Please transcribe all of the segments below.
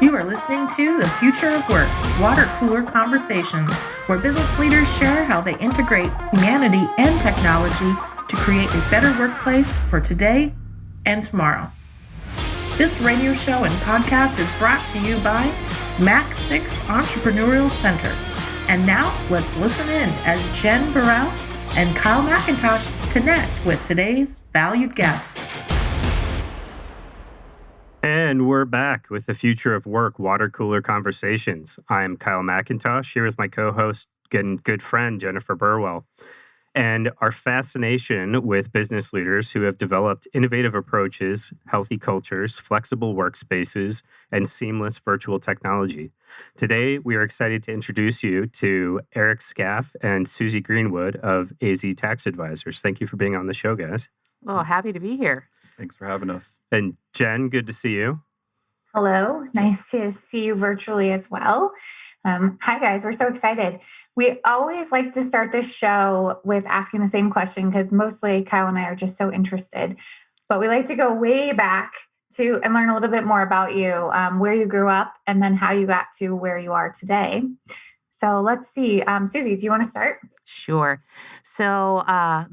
You are listening to The Future of Work, Water Cooler Conversations, where business leaders share how they integrate humanity and technology to create a better workplace for today and tomorrow. This radio show and podcast is brought to you by Max 6 Entrepreneurial Center. And now, let's listen in as Jen Burrell and Kyle McIntosh connect with today's valued guests. And we're back with the Future of Work Water Cooler Conversations. I'm Kyle McIntosh here with my co-host and good friend Jennifer Burwell. And our fascination with business leaders who have developed innovative approaches, healthy cultures, flexible workspaces, and seamless virtual technology. Today, we are excited to introduce you to Eric Skaff and Suzy Greenwood of AZ Tax Advisors. Thank you for being on the show, guys. Well, happy to be here. Thanks for having us. And Jen, good to see you. Hello. Nice to see you virtually as well. Hi, guys. We're so excited. We always like to start this show with asking the same question because mostly Kyle and I are just so interested. But we like to go way back to and learn a little bit more about you, where you grew up, and then how you got to where you are today. So let's see. Suzy, do you want to start? Sure. So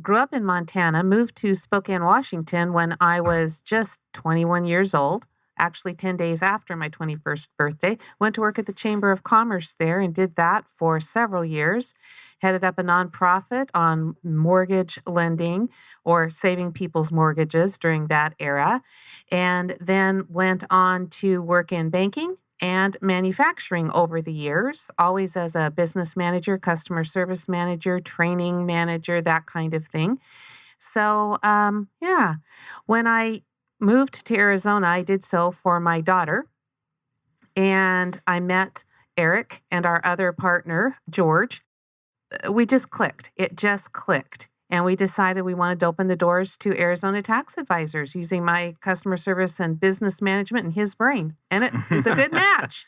grew up in Montana, moved to Spokane, Washington when I was just 21 years old. Actually 10 days after my 21st birthday, went to work at the Chamber of Commerce there and did that for several years. Headed up a nonprofit on mortgage lending or saving people's mortgages during that era. And then went on to work in banking and manufacturing over the years, always as a business manager, customer service manager, training manager, that kind of thing. So, when I moved to Arizona, I did so for my daughter, and I met Eric and our other partner, George. We just clicked. It just clicked. And we decided we wanted to open the doors to Arizona Tax Advisors using my customer service and business management and his brain. And it is a good match.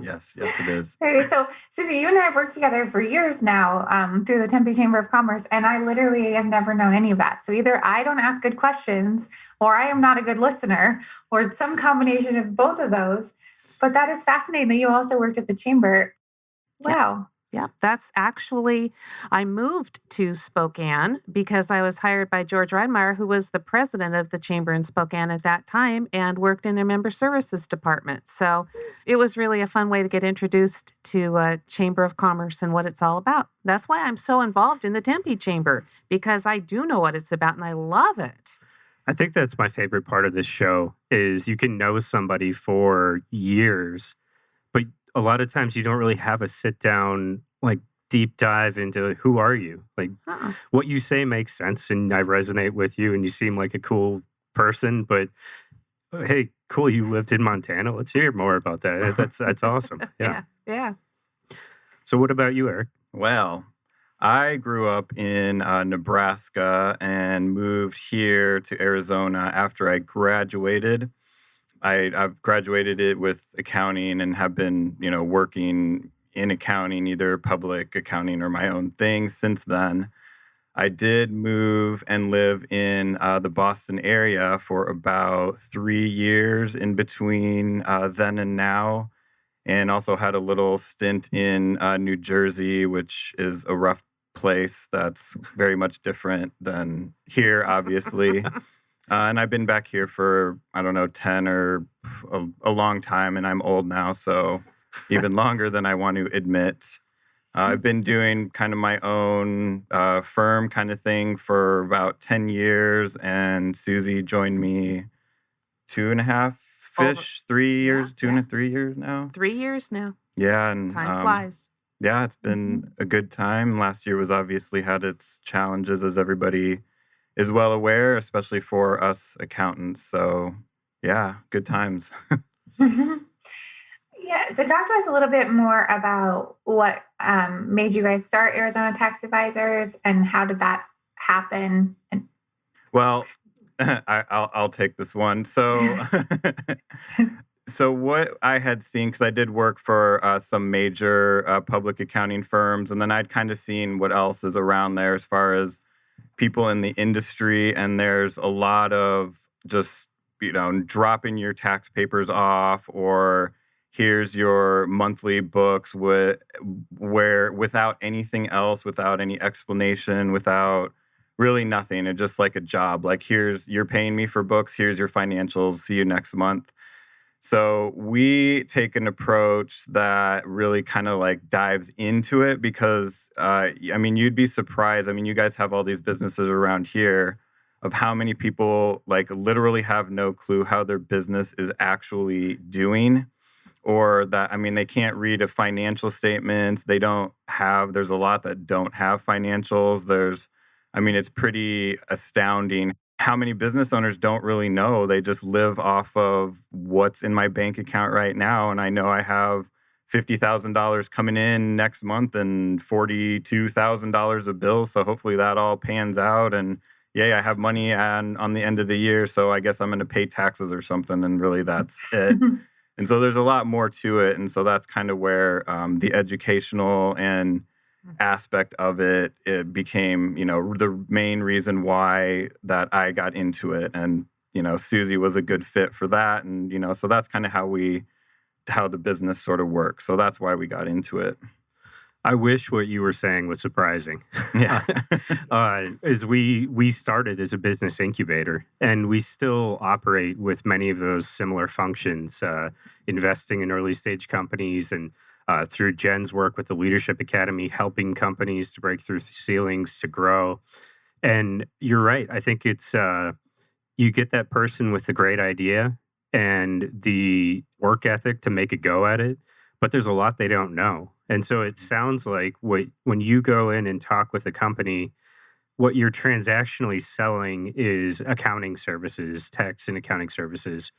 Yes, it is. Okay, so Suzy, you and I have worked together for years now through the Tempe Chamber of Commerce, and I literally have never known any of that. So either I don't ask good questions, or I am not a good listener, or some combination of both of those. But that is fascinating that you also worked at the Chamber. Wow. Yeah, that's actually, I moved to Spokane because I was hired by George Reidmeyer, who was the president of the Chamber in Spokane at that time and worked in their member services department. So it was really a fun way to get introduced to Chamber of Commerce and what it's all about. That's why I'm so involved in the Tempe Chamber, because I do know what it's about and I love it. I think that's my favorite part of this show is you can know somebody for years, but a lot of times you don't really have a sit down, like deep dive into who are you? Like what you say makes sense and I resonate with you and you seem like a cool person, but hey, cool, you lived in Montana. Let's hear more about that. That's awesome. Yeah. So what about you, Eric? Well, I grew up in Nebraska and moved here to Arizona after I graduated. I've graduated it with accounting and have been, working in accounting, either public accounting or my own thing since then. I did move and live in the Boston area for about 3 years in between then and now, and also had a little stint in New Jersey, which is a rough place that's very much different than here, obviously. And I've been back here for, 10 or a long time, and I'm old now, so even longer than I want to admit. I've been doing kind of my own firm kind of thing for about 10 years, and Suzy joined me 2.5-ish, 3 years, 3 years now. 3 years now. Yeah. And time flies. Yeah, it's been a good time. Last year was obviously had its challenges, as everybody is well aware, especially for us accountants. So, yeah, good times. Yeah, so talk to us a little bit more about what made you guys start Arizona Tax Advisors and how did that happen? Well, I'll take this one. So, so what I had seen, because I did work for some major public accounting firms, and then I'd kind of seen what else is around there as far as people in the industry, and there's a lot of just, dropping your tax papers off or here's your monthly books where without anything else, without any explanation, without really nothing. It's just like a job. Like, you're paying me for books. Here's your financials. See you next month. So we take an approach that really kind of like dives into it because, you'd be surprised. I mean, you guys have all these businesses around here of how many people like literally have no clue how their business is actually doing, or that, they can't read a financial statements. There's a lot that don't have financials. It's pretty astounding how many business owners don't really know. They just live off of what's in my bank account right now. And I know I have $50,000 coming in next month and $42,000 of bills. So hopefully that all pans out. And I have money on the end of the year. So I guess I'm going to pay taxes or something. And really that's it. And so there's a lot more to it. And so that's kind of where the educational and aspect of it became, the main reason why that I got into it. And, Suzy was a good fit for that. And, so that's kind of how the business sort of works. So that's why we got into it. I wish what you were saying was surprising. Yeah. As we started as a business incubator, and we still operate with many of those similar functions, investing in early stage companies and through Jen's work with the Leadership Academy, helping companies to break through ceilings, to grow. And you're right. I think it's you get that person with the great idea and the work ethic to make a go at it, but there's a lot they don't know. And so it sounds like when you go in and talk with a company, what you're transactionally selling is accounting services, tax and accounting services.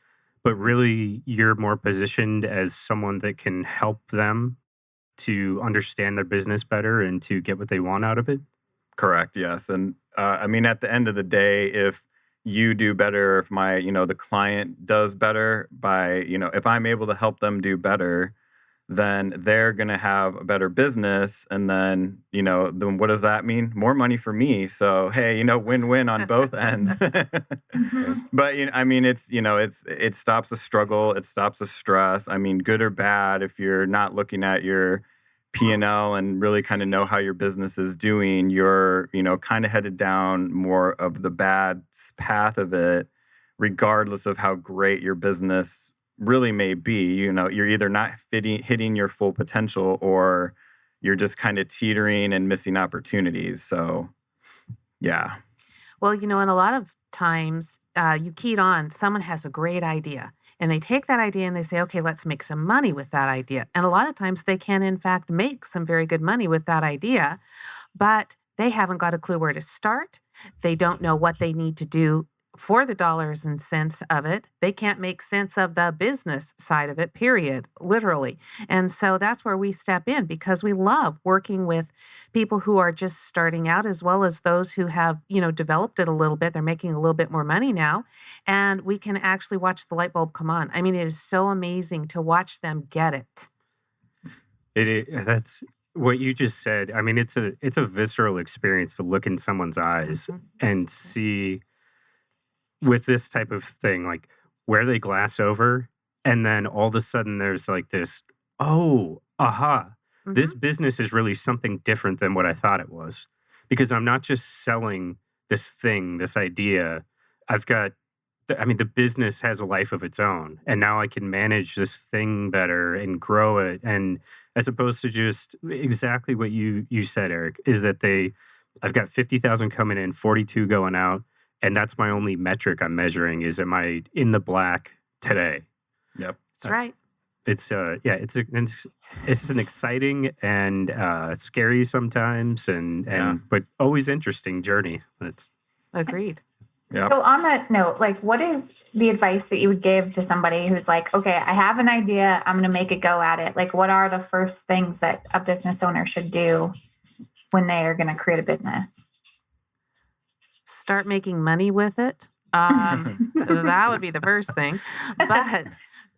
But really, you're more positioned as someone that can help them to understand their business better and to get what they want out of it? Correct, yes. And at the end of the day, if you do better, if the client does better by, if I'm able to help them do better, then they're going to have a better business. And then, then what does that mean? More money for me. So, hey, win-win on both ends. But, it stops a struggle. It stops a stress. Good or bad, if you're not looking at your P&L and really kind of know how your business is doing, you're, kind of headed down more of the bad path of it, regardless of how great your business really may be. You're either not hitting your full potential, or you're just kind of teetering and missing opportunities. So, yeah. Well, and a lot of times you keyed on, someone has a great idea and they take that idea and they say, okay, let's make some money with that idea. And a lot of times they can, in fact, make some very good money with that idea, but they haven't got a clue where to start. They don't know what they need to do for the dollars and cents of it. They can't make sense of the business side of it, period, literally. And so that's where we step in, because we love working with people who are just starting out, as well as those who have, developed it a little bit. They're making a little bit more money now, and we can actually watch the light bulb come on. It is so amazing to watch them get it. That's what you just said. It's a visceral experience to look in someone's eyes and see, with this type of thing, like where they glass over, and then all of a sudden there's like this, this business is really something different than what I thought it was. Because I'm not just selling this thing, this idea. I've got, the business has a life of its own, and now I can manage this thing better and grow it. And as opposed to just exactly what you said, Eric, is that I've got 50,000 coming in, 42 going out. And that's my only metric I'm measuring is, am I in the black today? Yep. That's right. It's an exciting and scary sometimes but always interesting journey. That's agreed. Yep. So on that note, what is the advice that you would give to somebody who's like, okay, I have an idea, I'm going to make a go at it. What are the first things that a business owner should do when they are going to create a business? Start making money with it. That would be the first thing. But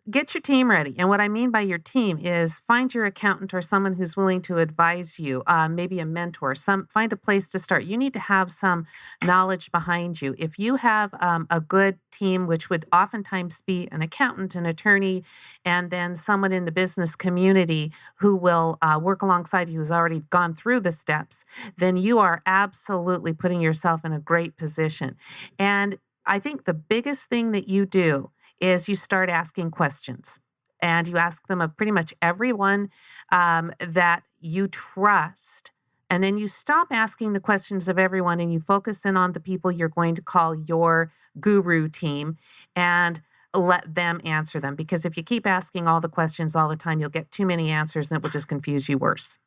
get your team ready. And what I mean by your team is find your accountant or someone who's willing to advise you, maybe a mentor, find a place to start. You need to have some knowledge behind you. If you have a good team, which would oftentimes be an accountant, an attorney, and then someone in the business community who will work alongside you who's already gone through the steps, then you are absolutely putting yourself in a great position. And I think the biggest thing that you do is you start asking questions, and you ask them of pretty much everyone that you trust. And then you stop asking the questions of everyone and you focus in on the people you're going to call your guru team and let them answer them. Because if you keep asking all the questions all the time, you'll get too many answers and it will just confuse you worse.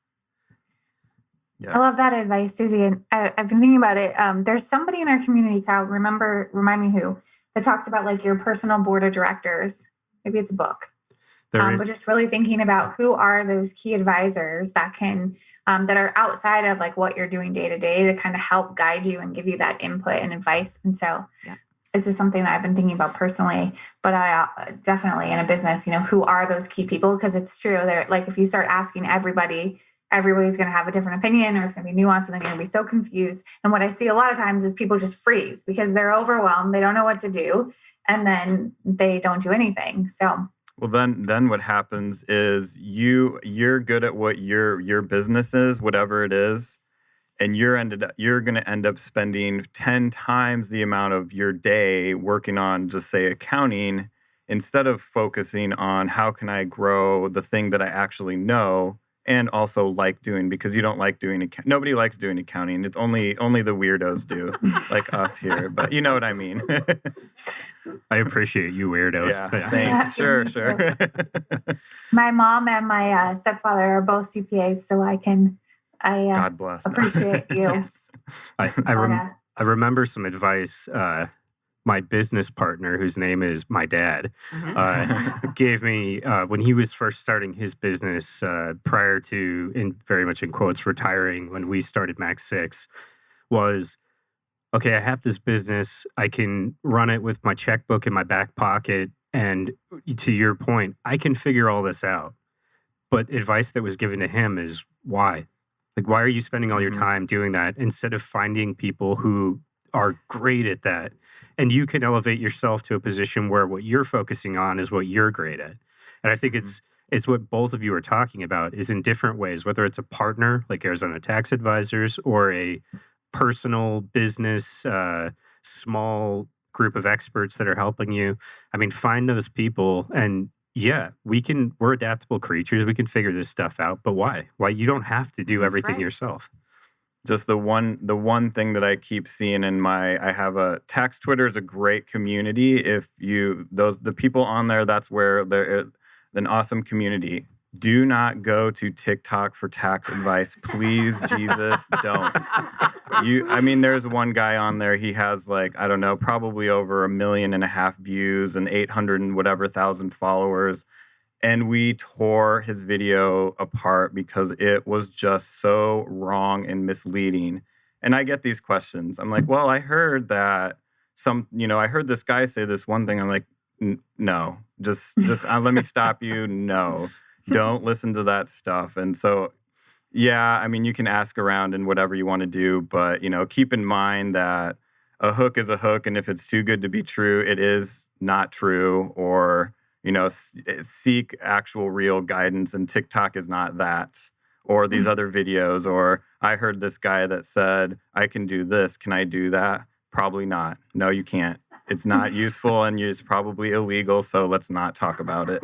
Yes. I love that advice, Suzy. And I've been thinking about it. There's somebody in our community, Kyle, remind me who, that talks about like your personal board of directors. Maybe it's a book. But just really thinking about who are those key advisors that can, that are outside of like what you're doing day to day to kind of help guide you and give you that input and advice. And so this is something that I've been thinking about personally, but I definitely in a business, who are those key people? Because it's true. They're like, if you start asking everybody's going to have a different opinion, or it's going to be nuanced, and they're going to be so confused. And what I see a lot of times is people just freeze because they're overwhelmed. They don't know what to do. And then they don't do anything. So, well, then what happens is you're good at what your business is, whatever it is. And you're going to end up spending 10 times the amount of your day working on, just say, accounting, instead of focusing on how can I grow the thing that I actually know and also like doing, because you don't like doing nobody likes doing accounting. It's only the weirdos do, like us here. But you know what I mean. I appreciate you weirdos. Yeah, thanks. Sure. My mom and my stepfather are both CPAs, so I God bless. Appreciate you. Yes. I remember some advice my business partner, whose name is my dad, gave me when he was first starting his business prior to, very much in quotes, retiring when we started Max 6, was, okay, I have this business. I can run it with my checkbook in my back pocket. And to your point, I can figure all this out. But advice that was given to him is why? Like, why are you spending all your time doing that instead of finding people who are great at that? And you can elevate yourself to a position where what you're focusing on is what you're great at. And I think it's what both of you are talking about, is in different ways, whether it's a partner like Arizona Tax Advisors or a personal business, small group of experts that are helping you. I mean, find those people. And yeah, we're adaptable creatures. We can figure this stuff out. But why? Why? You don't have to do everything yourself. Just the one thing that I keep seeing I have a tax Twitter is a great community. If the people on there, that's where they're an awesome community. Do not go to TikTok for tax advice. Please, Jesus, don't. There's one guy on there. He has probably over 1.5 million views and 800 and whatever thousand followers. And we tore his video apart because it was just so wrong and misleading. And I get these questions. I'm like, well, I heard that I heard this guy say this one thing. I'm like, no, just let me stop you. No, don't listen to that stuff. And so, yeah, you can ask around and whatever you want to do, but, keep in mind that a hook is a hook. And if it's too good to be true, it is not true. Or seek actual real guidance, and TikTok is not that, or these other videos, or I heard this guy that said, I can do this. Can I do that? Probably not. No, you can't. It's not useful and it's probably illegal. So let's not talk about it.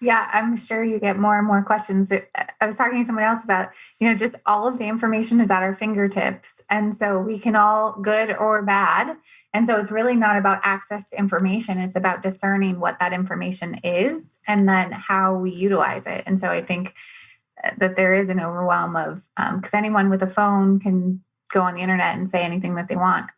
Yeah, I'm sure you get more and more questions. I was talking to someone else about, just all of the information is at our fingertips. And so we can all, good or bad. And so it's really not about access to information. It's about discerning what that information is and then how we utilize it. And so I think that there is an overwhelm of, because anyone with a phone can go on the internet and say anything that they want.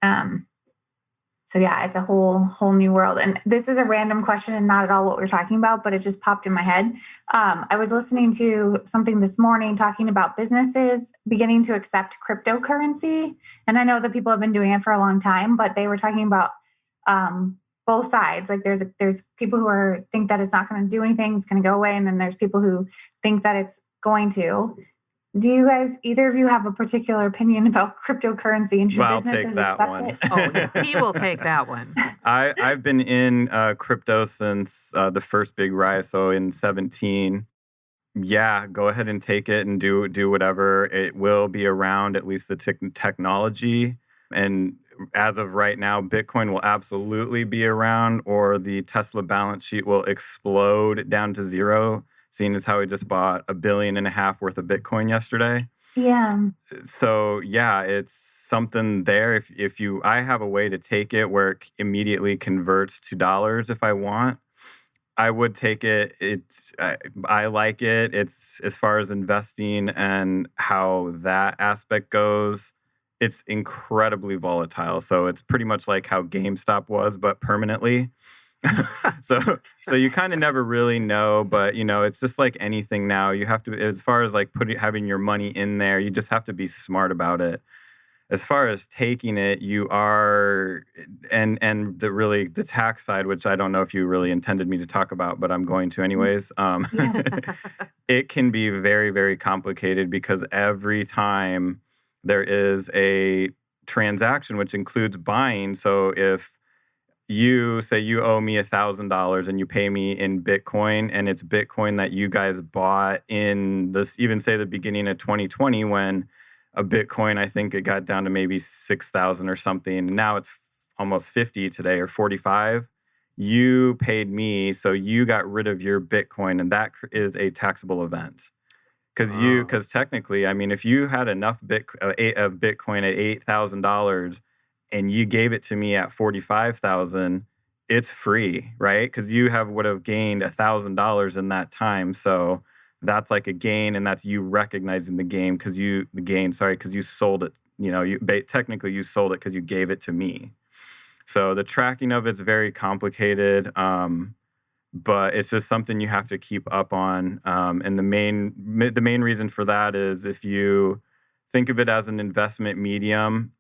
So yeah, it's a whole new world. And this is a random question and not at all what we're talking about, but it just popped in my head. I was listening to something this morning talking about businesses beginning to accept cryptocurrency. And I know that people have been doing it for a long time, but they were talking about both sides. Like there's people who think that it's not going to do anything, it's going to go away, and then there's people who think that it's going to. Do you guys, either of you, have a particular opinion about cryptocurrency, and should businesses accept it? Oh, yeah, he will take that one. I've been in crypto since the first big rise, so in 2017. Yeah, go ahead and take it and do whatever. It will be around, at least the technology. And as of right now, Bitcoin will absolutely be around, or the Tesla balance sheet will explode down to zero, seeing as how we just bought $1.5 billion worth of Bitcoin yesterday. Yeah. So yeah, it's something there. I have a way to take it where it immediately converts to dollars if I want. I would take it. I like it. It's, as far as investing and how that aspect goes, it's incredibly volatile. So it's pretty much like how GameStop was, but permanently. so you kind of never really know, but it's just like anything now. You have to, as far as like having your money in there, you just have to be smart about it. As far as taking it, you are, and the tax side, which I don't know if you really intended me to talk about, but I'm going to anyways. It can be very, very complicated, because every time there is a transaction, which includes buying. So if you say you owe me $1,000 and you pay me in Bitcoin, and it's Bitcoin that you guys bought in this, even say the beginning of 2020, when a Bitcoin, I think it got down to maybe 6,000 or something. And now it's almost 50 today, or 45. You paid me, so you got rid of your Bitcoin, and that is a taxable event. Because technically, I mean, if you had enough of Bitcoin at $8,000 and you gave it to me at 45,000, it's free, right? Because you would have gained $1,000 in that time. So that's like a gain, and that's you recognizing the gain because you sold it. Technically you sold it because you gave it to me. So the tracking of it's very complicated, but it's just something you have to keep up on. And the main reason for that is, if you think of it as an investment medium,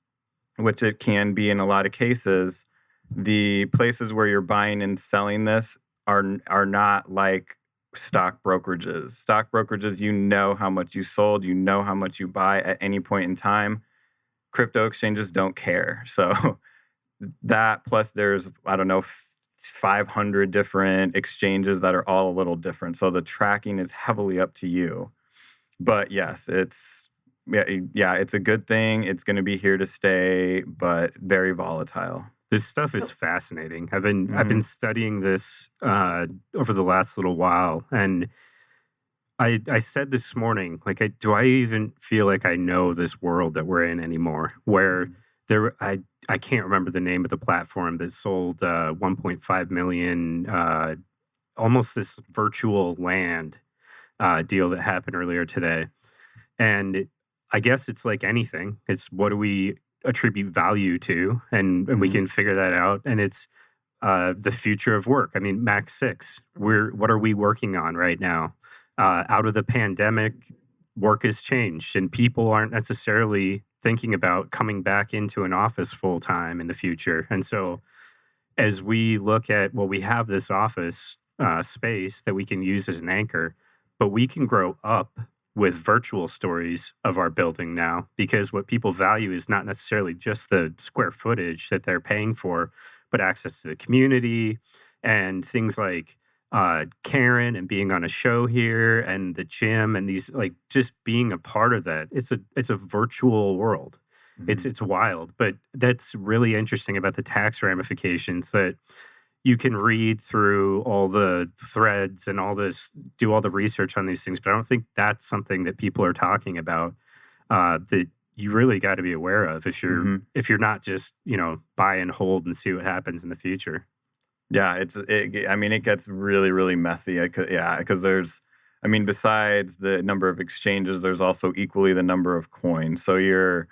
which it can be in a lot of cases, the places where you're buying and selling this are not like stock brokerages. Stock brokerages, how much you sold, how much you buy at any point in time. Crypto exchanges don't care. So that, plus there's, 500 different exchanges that are all a little different. So the tracking is heavily up to you. But yes, it's a good thing. It's going to be here to stay, but very volatile. This stuff is fascinating. I've been studying this over the last little while, and I said this morning, like, do I even feel like I know this world that we're in anymore? Where I can't remember the name of the platform that sold 1.5 million, almost this virtual land deal that happened earlier today, and I guess it's like anything. It's, what do we attribute value to, and we can figure that out. And it's the future of work. I mean, Max 6, what are we working on right now? Out of the pandemic, work has changed, and people aren't necessarily thinking about coming back into an office full time in the future. And so as we look at, we have this office space that we can use as an anchor, but we can grow up with virtual stories of our building now, because what people value is not necessarily just the square footage that they're paying for, but access to the community and things like Karen and being on a show here, and the gym, and these, like, just being a part of that. It's a virtual world. It's wild, but that's really interesting about the tax ramifications, that you can read through all the threads and all this, do all the research on these things, but I don't think that's something that people are talking about, that you really got to be aware of if you're not just, buy and hold and see what happens in the future. Yeah, it gets really, really messy. Because besides the number of exchanges, there's also equally the number of coins. So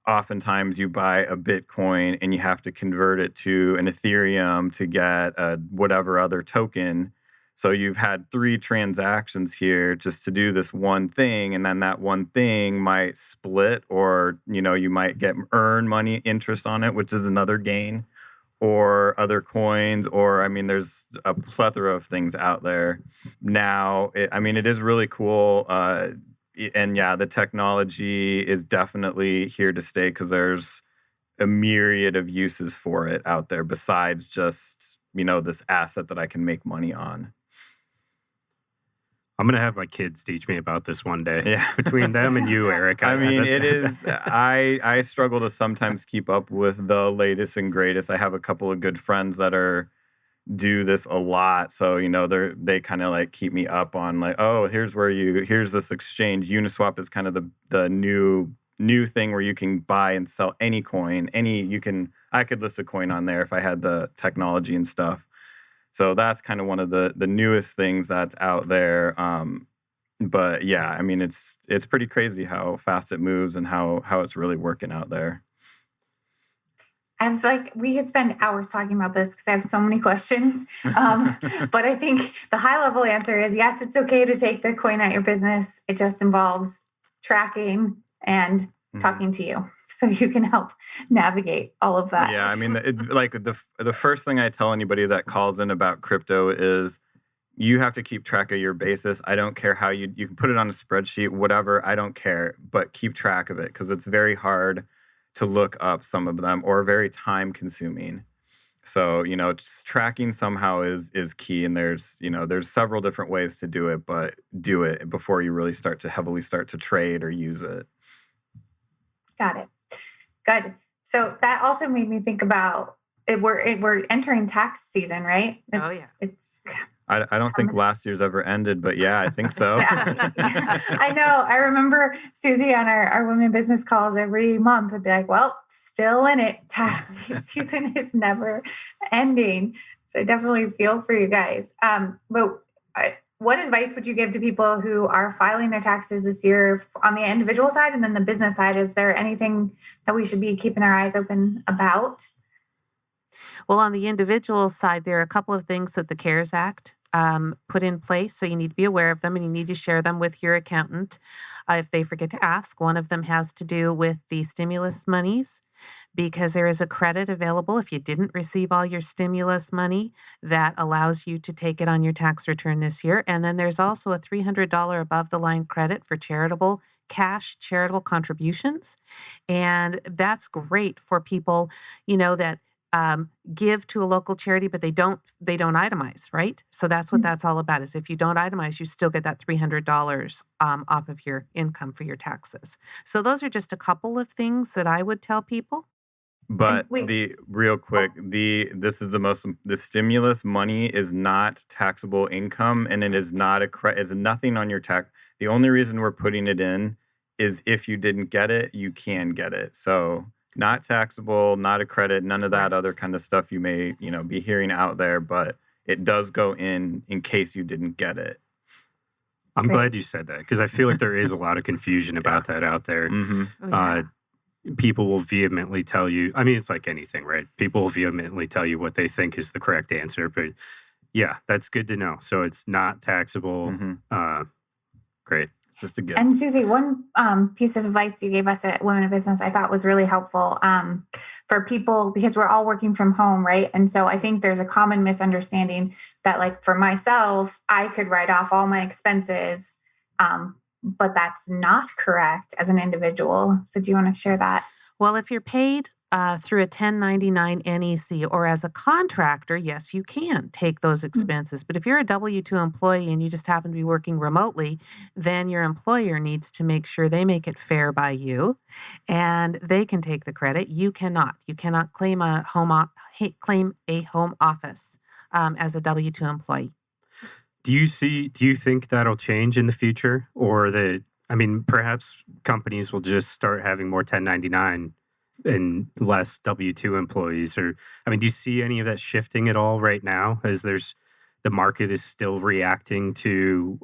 oftentimes you buy a Bitcoin and you have to convert it to an Ethereum to get whatever other token. So you've had 3 transactions here just to do this one thing, and then that one thing might split, or you might earn money interest on it, which is another gain. or other coins, or I mean, there's a plethora of things out there now. It is really cool. And yeah, the technology is definitely here to stay because there's a myriad of uses for it out there besides just, this asset that I can make money on. I'm going to have my kids teach me about this one day. Yeah. Between them and you, Eric. I struggle to sometimes keep up with the latest and greatest. I have a couple of good friends that do this a lot. So, they kind of like keep me up on like, oh, here's this exchange. Uniswap is kind of the new thing where you can buy and sell any coin. I could list a coin on there if I had the technology and stuff. So that's kind of one of the newest things that's out there. But yeah, it's pretty crazy how fast it moves and how it's really working out there. I was like, we could spend hours talking about this because I have so many questions. But I think the high level answer is yes, it's okay to take Bitcoin out your business. It just involves tracking and talking to you so you can help navigate all of that. Yeah, the first thing I tell anybody that calls in about crypto is you have to keep track of your basis. I don't care how you can put it on a spreadsheet, whatever, I don't care, but keep track of it because it's very hard to look up some of them or very time consuming. So, just tracking somehow is key. And there's several different ways to do it, but do it before you really heavily start to trade or use it. Got it. Good. So that also made me think about it. We're entering tax season, right? I don't think last year's ever ended, but yeah, I think so. I know. I remember Suzy on our women business calls every month would be like, well, still in it. Tax season is never ending. So I definitely feel for you guys. What advice would you give to people who are filing their taxes this year on the individual side and then the business side? Is there anything that we should be keeping our eyes open about? Well, on the individual side, there are a couple of things that the CARES Act put in place. So you need to be aware of them and you need to share them with your accountant if they forget to ask. One of them has to do with the stimulus monies because there is a credit available if you didn't receive all your stimulus money that allows you to take it on your tax return this year. And then there's also a $300 above the line credit for charitable contributions. And that's great for people, that give to a local charity, but they don't itemize, right? So that's what that's all about is if you don't itemize, you still get that $300 off of your income for your taxes. So those are just a couple of things that I would tell people. But the stimulus money is not taxable income and it is not it's nothing on your tax. The only reason we're putting it in is if you didn't get it, you can get it. So not taxable, not a credit, none of that other kind of stuff you may, be hearing out there, but it does go in case you didn't get it. I'm glad you said that because I feel like there is a lot of confusion about that out there. Mm-hmm. People will vehemently tell you, it's like anything, right? People will vehemently tell you what they think is the correct answer, but yeah, that's good to know. So it's not taxable. Mm-hmm. Great. Just a gift. And Suzy, one piece of advice you gave us at Women in Business I thought was really helpful for people because we're all working from home, right? And so I think there's a common misunderstanding that like for myself, I could write off all my expenses, but that's not correct as an individual. So do you want to share that? Well, if you're paid through a 1099 NEC or as a contractor, yes, you can take those expenses. But if you're a W-2 employee and you just happen to be working remotely, then your employer needs to make sure they make it fair by you and they can take the credit. You cannot. You cannot claim a home office as a W-2 employee. Do you think that'll change in the future or perhaps companies will just start having more 1099 and less W-2 employees? Or, do you see any of that shifting at all right now as the market is still reacting to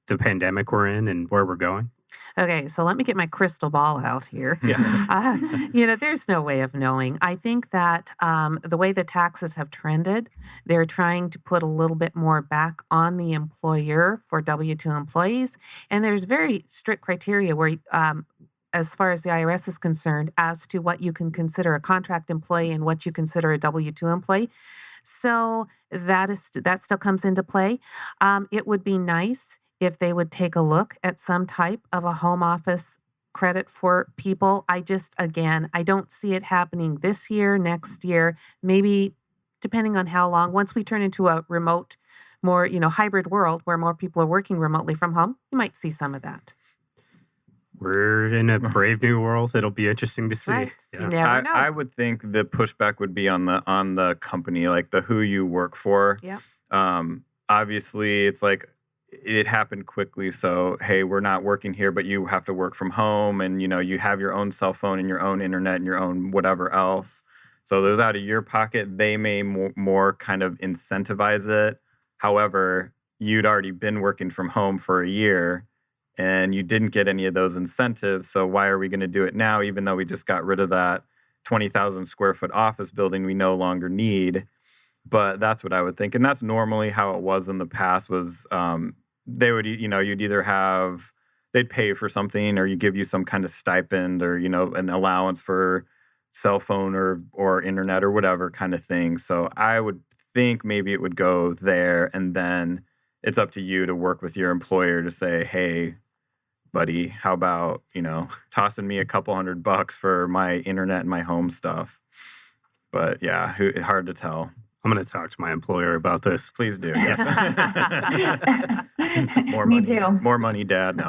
the pandemic we're in and where we're going? Okay, so let me get my crystal ball out here. Yeah. There's no way of knowing. I think that the way the taxes have trended, they're trying to put a little bit more back on the employer for W-2 employees. And there's very strict criteria where as far as the IRS is concerned, as to what you can consider a contract employee and what you consider a W-2 employee. So that still comes into play. It would be nice if they would take a look at some type of a home office credit for people. I don't see it happening this year, next year, maybe depending on how long. Once we turn into a remote, more, hybrid world where more people are working remotely from home, you might see some of that. We're in a brave new world. It'll be interesting to see. Right. Yeah. You never know. I would think the pushback would be on the company, like the who you work for. Yeah. Obviously, it's like it happened quickly. So, hey, we're not working here, but you have to work from home, and you have your own cell phone and your own internet and your own whatever else. So those out of your pocket, they may more kind of incentivize it. However, you'd already been working from home for a year, and you didn't get any of those incentives. So why are we going to do it now, even though we just got rid of that 20,000 square foot office building we no longer need? But that's what I would think. And that's normally how it was in the past was they would, you'd either they'd pay for something, or you give you some kind of stipend, or, an allowance for cell phone or internet or whatever kind of thing. So I would think maybe it would go there, and then it's up to you to work with your employer to say, hey, buddy, how about, tossing me a couple $100 for my internet and my home stuff? But yeah, hard to tell. I'm going to talk to my employer about this. Please do. Yes. More Me money. too. More money, Dad. No.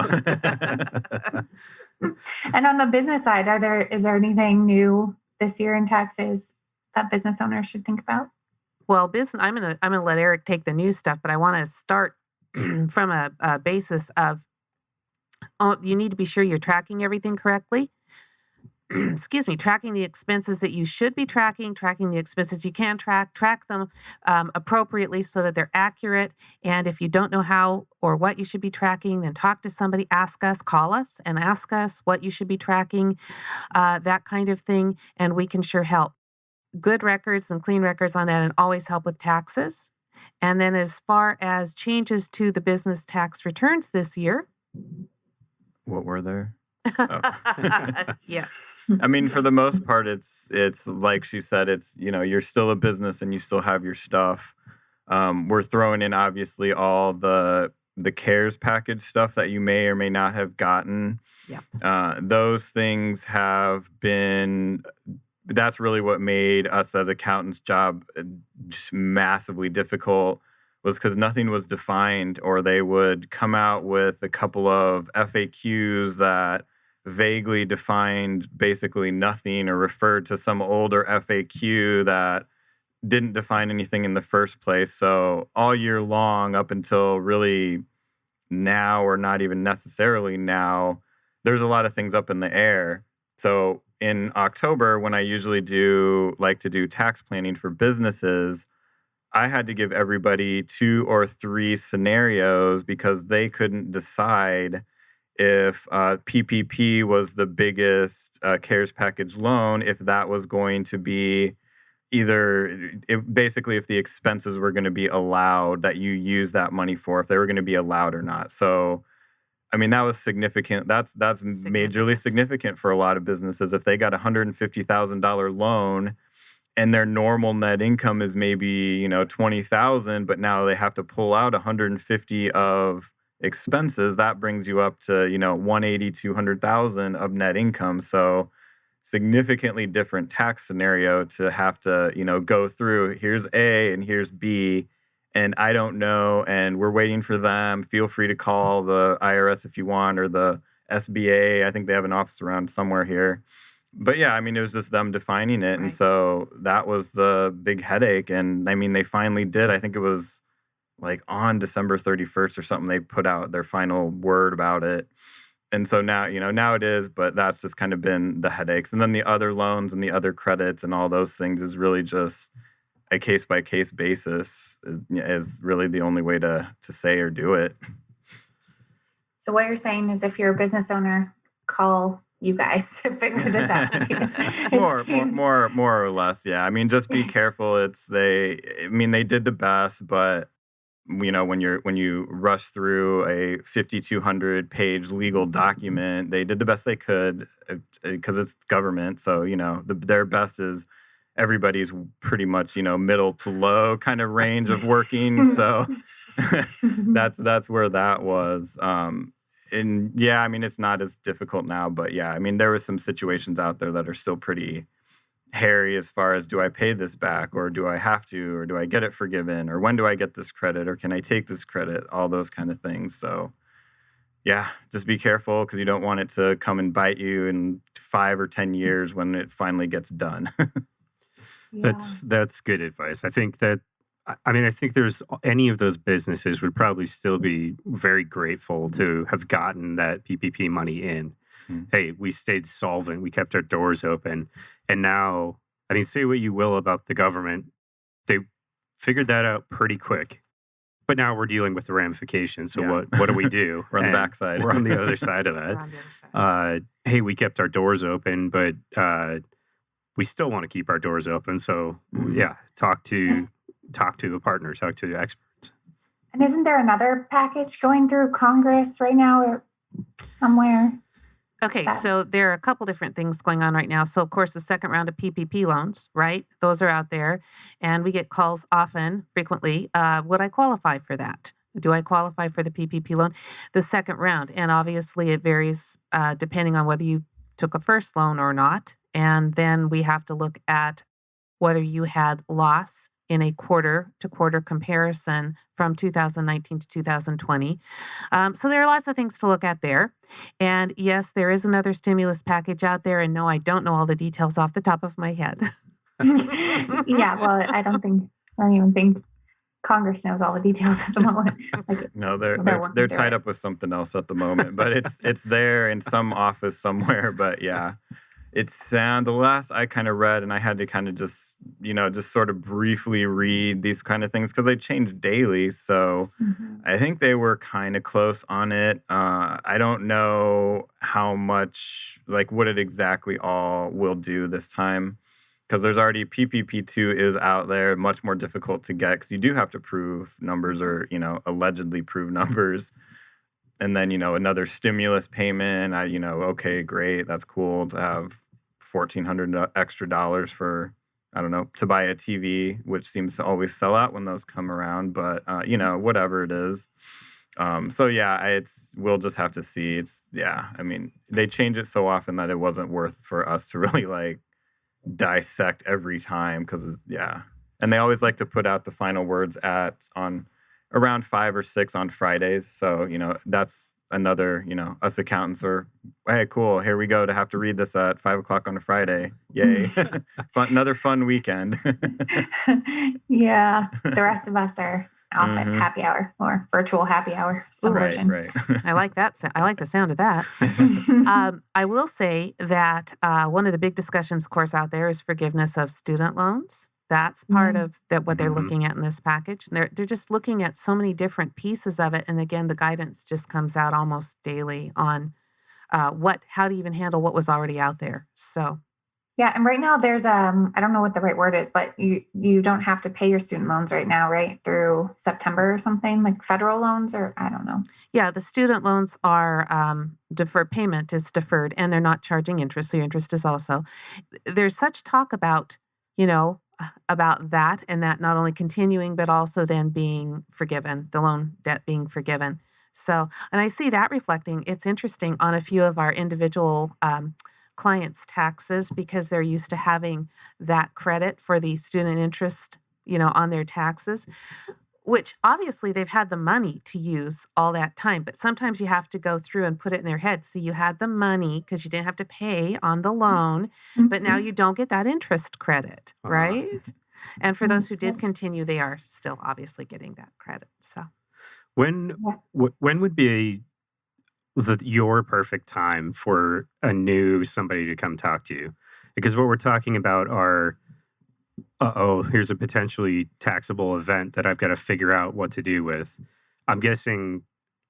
And on the business side, is there anything new this year in taxes that business owners should think about? Well, I'm gonna let Eric take the new stuff, but I want to start from a basis of you need to be sure you're tracking everything correctly. Excuse me, tracking the expenses that you should be tracking the expenses you can track them appropriately so that they're accurate. And if you don't know how or what you should be tracking, then talk to somebody, call us and ask us what you should be tracking, that kind of thing, and we can sure help. Good records and clean records on that, and always help with taxes. And then as far as changes to the business tax returns this year. What were there? Oh. Yes. I mean, for the most part, it's like she said, it's, you're still a business and you still have your stuff. We're throwing in, obviously, all the CARES package stuff that you may or may not have gotten. Yeah. Those things have been, that's really what made us as accountants' job just massively difficult, was because nothing was defined, or they would come out with a couple of FAQs that vaguely defined basically nothing, or referred to some older FAQ that didn't define anything in the first place. So all year long, up until really now, or not even necessarily now, there's a lot of things up in the air. So in October, when I usually like to do tax planning for businesses, I had to give everybody 2 or 3 scenarios because they couldn't decide if PPP was the biggest CARES package loan, if that was going to be basically if the expenses were going to be allowed that you use that money for, if they were going to be allowed or not. So, I mean, that was significant. That's majorly significant for a lot of businesses. If they got a $150,000 loan and their normal net income is maybe, $20,000, but now they have to pull out $150 of expenses, that brings you up to, $180,000, $200,000 of net income. So significantly different tax scenario to have to, go through. Here's A and here's B, and I don't know, and we're waiting for them. Feel free to call the IRS if you want, or the SBA. I think they have an office around somewhere here. But yeah, I mean, it was just them defining it. Right. And so that was the big headache. And I mean, they finally did. I think it was like on December 31st or something, they put out their final word about it. And so now, now it is, but that's just kind of been the headaches. And then the other loans and the other credits and all those things is really just a case-by-case basis is really the only way to say or do it. So what you're saying is, if you're a business owner, call you guys to figure this out. More or less, yeah. I mean, just be careful. They did the best, but when you rush through a 5,200 page legal document, they did the best they could because it's government. So, their best is everybody's pretty much, middle to low kind of range of working. So that's where that was. And yeah, I mean, it's not as difficult now, but yeah, I mean, there were some situations out there that are still pretty hairy as far as, do I pay this back, or do I have to, or do I get it forgiven, or when do I get this credit, or can I take this credit, all those kind of things. So yeah, just be careful, because you don't want it to come and bite you in 5 or 10 years when it finally gets done. Yeah. That's good advice. I think there's any of those businesses would probably still be very grateful to have gotten that PPP money in. Mm. Hey, we stayed solvent. We kept our doors open. And now, I mean, say what you will about the government, they figured that out pretty quick. But now we're dealing with the ramifications. So what do we do? We're on the backside. We're on the other side of that. We're on the other side. Hey, we kept our doors open, but we still want to keep our doors open. So yeah, talk to a partner, talk to experts. And isn't there another package going through Congress right now or somewhere? Okay, so there are a couple different things going on right now. So, of course, the second round of PPP loans, right? Those are out there. And we get calls frequently. Would I qualify for that? Do I qualify for the PPP loan? The second round. And obviously, it varies depending on whether you took a first loan or not. And then we have to look at whether you had loss in a quarter-to-quarter comparison from 2019 to 2020. So there are lots of things to look at there. And yes, there is another stimulus package out there. And no, I don't know all the details off the top of my head. Yeah, well, I don't even think Congress knows all the details at the moment. No, they're tied up with something else at the moment, but it's there in some office somewhere. But yeah, the last I kind of read, and I had to kind of just sort of briefly read these kind of things because they change daily. So I think they were kind of close on it. I don't know how much, what it exactly all will do this time, because there's already PPP2 is out there, much more difficult to get because you do have to prove numbers or, allegedly prove numbers. And then, another stimulus payment, okay, great. That's cool to have $1,400 extra dollars for, I don't know, to buy a TV, which seems to always sell out when those come around. But, whatever it is. So, yeah, we'll just have to see. I mean, they change it so often that it wasn't worth for us to really, dissect every time because, yeah. And they always like to put out the final words on around 5 or 6 on Fridays. So, that's another, us accountants are, hey, cool. Here we go to have to read this at 5 o'clock on a Friday. Yay. Another fun weekend. Yeah. The rest of us are off at happy hour or virtual happy hour. Right. I like that. I like the sound of that. I will say that one of the big discussions, of course, out there is forgiveness of student loans. That's part of what they're looking at in this package. They're just looking at so many different pieces of it. And again, the guidance just comes out almost daily on how to even handle what was already out there. So, yeah, and right now there's I don't know what the right word is, but you don't have to pay your student loans right now, right? Through September or something, like federal loans, or I don't know. Yeah, the student loans are deferred. Payment is deferred, and they're not charging interest. So your interest is also. There's such talk about about that, and that not only continuing, but also then being forgiven, the loan debt being forgiven. So, and I see that reflecting, it's interesting, on a few of our individual clients' taxes because they're used to having that credit for the student interest, on their taxes, which obviously they've had the money to use all that time. But sometimes you have to go through and put it in their head. See, you had the money because you didn't have to pay on the loan, but now you don't get that interest credit, right? And for those who did continue, they are still obviously getting that credit. So, when would be your perfect time for somebody to come talk to you? Because what we're talking about are, here's a potentially taxable event that I've got to figure out what to do with. I'm guessing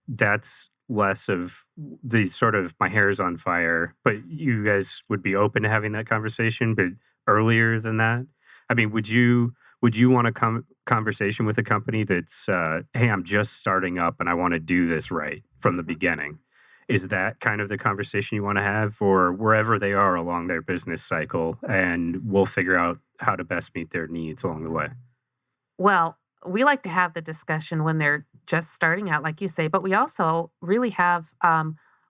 that's less of the sort of my hair's on fire, but you guys would be open to having that conversation, but earlier than that? I mean, would you would you want a conversation with a company that's, hey, I'm just starting up and I want to do this right from the beginning? Is that kind of the conversation you want to have, or wherever they are along their business cycle, and we'll figure out how to best meet their needs along the way? Well, we like to have the discussion when they're just starting out, like you say, but we also really have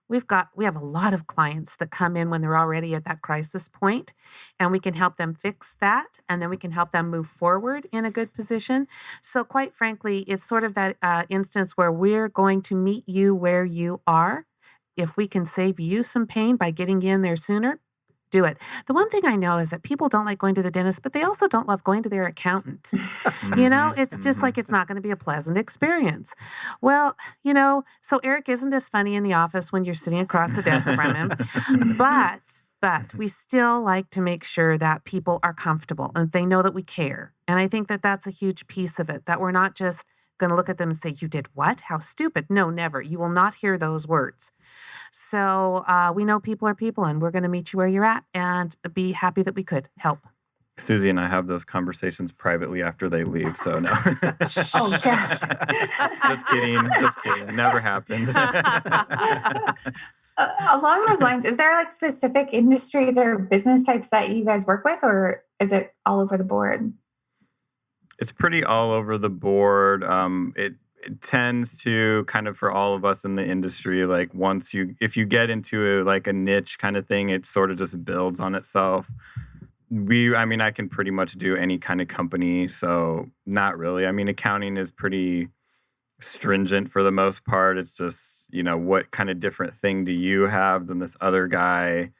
we have a lot of clients that come in when they're already at that crisis point, and we can help them fix that, and then we can help them move forward in a good position. So quite frankly, it's sort of that instance where we're going to meet you where you are. If we can save you some pain by getting you in there sooner, do it. The one thing I know is that people don't like going to the dentist, but they also don't love going to their accountant. It's just like it's not going to be a pleasant experience. Well, so Eric isn't as funny in the office when you're sitting across the desk from him, but we still like to make sure that people are comfortable and they know that we care. And I think that that's a huge piece of it, that we're not just going to look at them and say, you did what? How stupid. No, never. You will not hear those words. So we know people are people, and we're going to meet you where you're at and be happy that we could help. Suzy and I have those conversations privately after they leave, so no. Oh, God. Just kidding. Never happened. Along those lines, is there like specific industries or business types that you guys work with, or is it all over the board? It's pretty all over the board. It tends to kind of, for all of us in the industry, like if you get into a niche kind of thing, it sort of just builds on itself. I can pretty much do any kind of company, so not really. I mean, accounting is pretty stringent for the most part. It's just, what kind of different thing do you have than this other guy?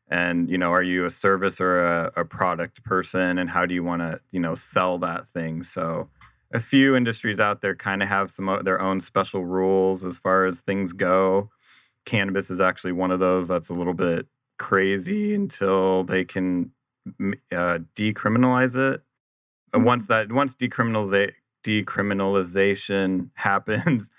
And, are you a service or a product person? And how do you want to, sell that thing? So a few industries out there kind of have some of their own special rules as far as things go. Cannabis is actually one of those that's a little bit crazy until they can decriminalize it. And once decriminalization happens,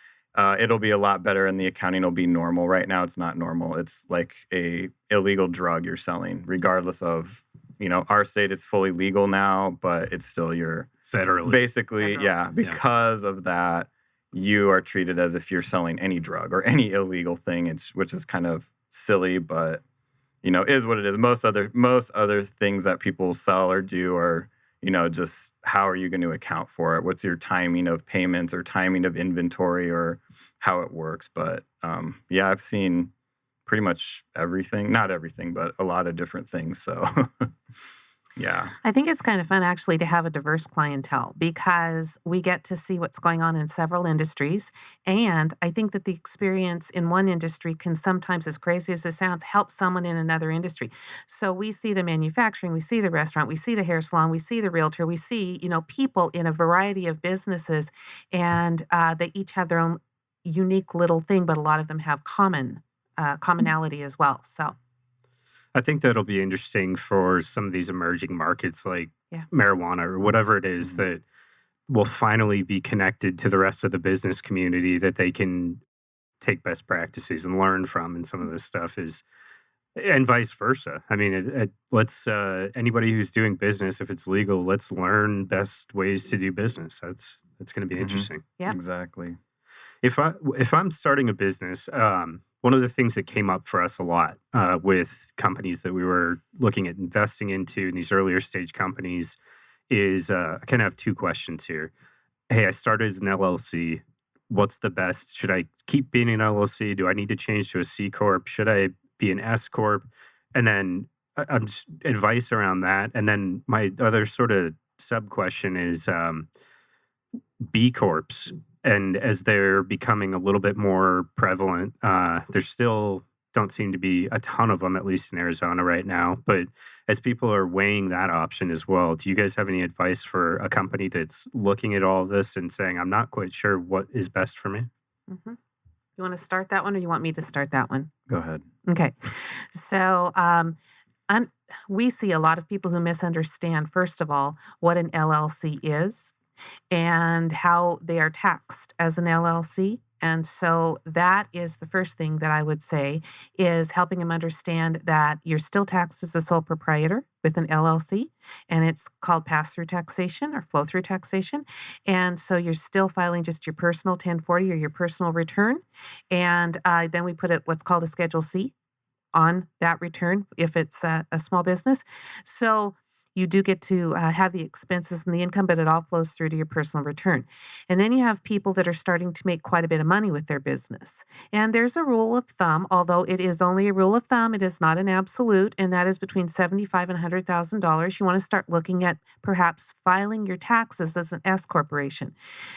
it'll be a lot better, and the accounting will be normal. Right now, it's not normal. It's like a illegal drug you're selling, regardless of, our state is fully legal now, but it's still federally. Basically, because of that, you are treated as if you're selling any drug or any illegal thing. Which is kind of silly, but is what it is. Most other things that people sell or do are, just how are you going to account for it? What's your timing of payments or timing of inventory or how it works? But I've seen pretty much everything. Not everything, but a lot of different things. So yeah. I think it's kind of fun actually to have a diverse clientele, because we get to see what's going on in several industries. And I think that the experience in one industry can sometimes, as crazy as it sounds, help someone in another industry. So we see the manufacturing, we see the restaurant, we see the hair salon, we see the realtor, we see, people in a variety of businesses, and they each have their own unique little thing, but a lot of them have commonality as well. So I think that'll be interesting for some of these emerging markets like marijuana or whatever it is that will finally be connected to the rest of the business community, that they can take best practices and learn from. And some of this stuff and vice versa. I mean, let's anybody who's doing business, if it's legal, let's learn best ways to do business. That's going to be interesting. Yeah, exactly. If I'm starting a business, one of the things that came up for us a lot with companies that we were looking at investing into in these earlier stage companies is I kind of have two questions here. Hey, I started as an LLC. What's the best? Should I keep being an LLC? Do I need to change to a C Corp? Should I be an SCorp? And then I'm just advice around that. And then my other sort of sub question is B Corps. And as they're becoming a little bit more prevalent, there still don't seem to be a ton of them, at least in Arizona right now. But as people are weighing that option as well, do you guys have any advice for a company that's looking at all of this and saying, I'm not quite sure what is best for me? Mm-hmm. You want to start that one, or you want me to start that one? Go ahead. Okay. So we see a lot of people who misunderstand, first of all, what an LLC is and how they are taxed as an LLC, And so that is the first thing that I would say, is helping them understand that you're still taxed as a sole proprietor with an LLC, and it's called pass-through taxation or flow-through taxation. And so you're still filing just your personal 1040 or your personal return. And then we put what's called a Schedule C on that return if it's a small business. So you do get to have the expenses and the income, but it all flows through to your personal return. And then you have people that are starting to make quite a bit of money with their business. And there's a rule of thumb, although it is only a rule of thumb, it is not an absolute, and that is between $75,000 and $100,000. You want to start looking at perhaps filing your taxes as an S corporation.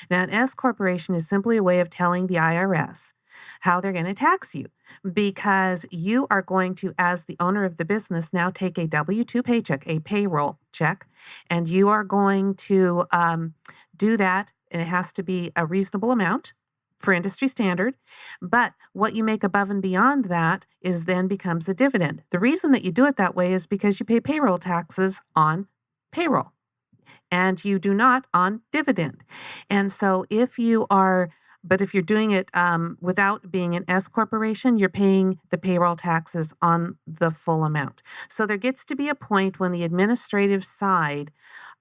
Now, an S corporation is simply a way of telling the IRS how they're going to tax you, because you are going to, as the owner of the business, now take a W-2 paycheck, a payroll check, and you are going to do that, and it has to be a reasonable amount for industry standard. But what you make above and beyond that is then becomes a dividend. The reason that you do it that way is because you pay payroll taxes on payroll, and you do not on dividend. And so if you're doing it without being an S corporation, you're paying the payroll taxes on the full amount. So there gets to be a point when the administrative side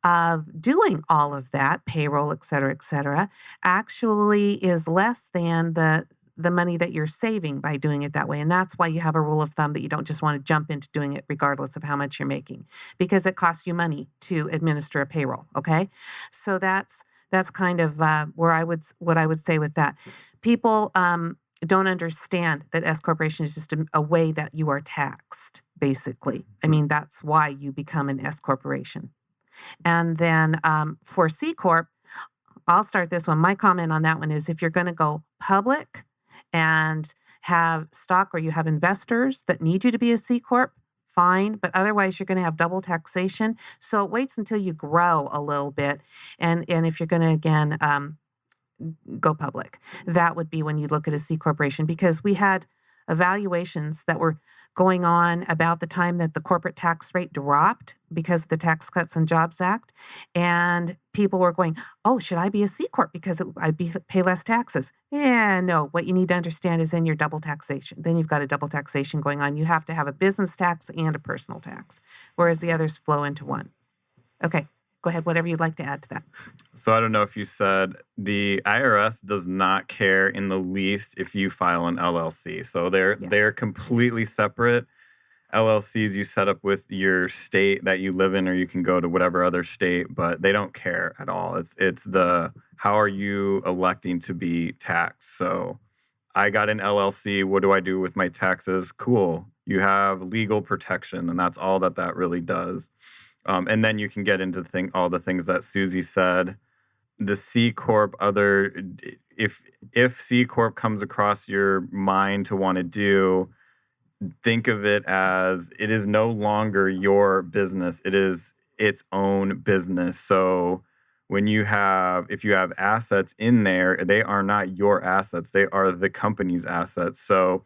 of doing all of that, payroll, et cetera, actually is less than the money that you're saving by doing it that way. And that's why you have a rule of thumb that you don't just want to jump into doing it regardless of how much you're making, because it costs you money to administer a payroll, okay? So that's kind of what I would say with that. People don't understand that S corporation is just a way that you are taxed, basically. I mean, that's why you become an S corporation. And then for C Corp, I'll start this one. My comment on that one is, if you're going to go public and have stock, or you have investors that need you to be a C Corp, fine, but otherwise you're going to have double taxation. So it waits until you grow a little bit. And if you're going to, again, go public, that would be when you look at a C corporation, because we had evaluations that were going on about the time that the corporate tax rate dropped because of the Tax Cuts and Jobs Act. And people were going, oh, should I be a C Corp because I'd pay less taxes? Yeah, no. What you need to understand is then your double taxation. Then you've got a double taxation going on. You have to have a business tax and a personal tax, whereas the others flow into one. Okay, go ahead. Whatever you'd like to add to that. So I don't know if you said the IRS does not care in the least if you file an LLC. So they're completely separate. LLCs you set up with your state that you live in, or you can go to whatever other state, but they don't care at all. It's how are you electing to be taxed? So I got an LLC. What do I do with my taxes? Cool. You have legal protection, and that's all that really does. And then you can get into all the things that Suzy said. The C Corp, if C Corp comes across your mind to want to do, think of it as it is no longer your business. It is its own business. So if you have assets in there, they are not your assets. They are the company's assets. So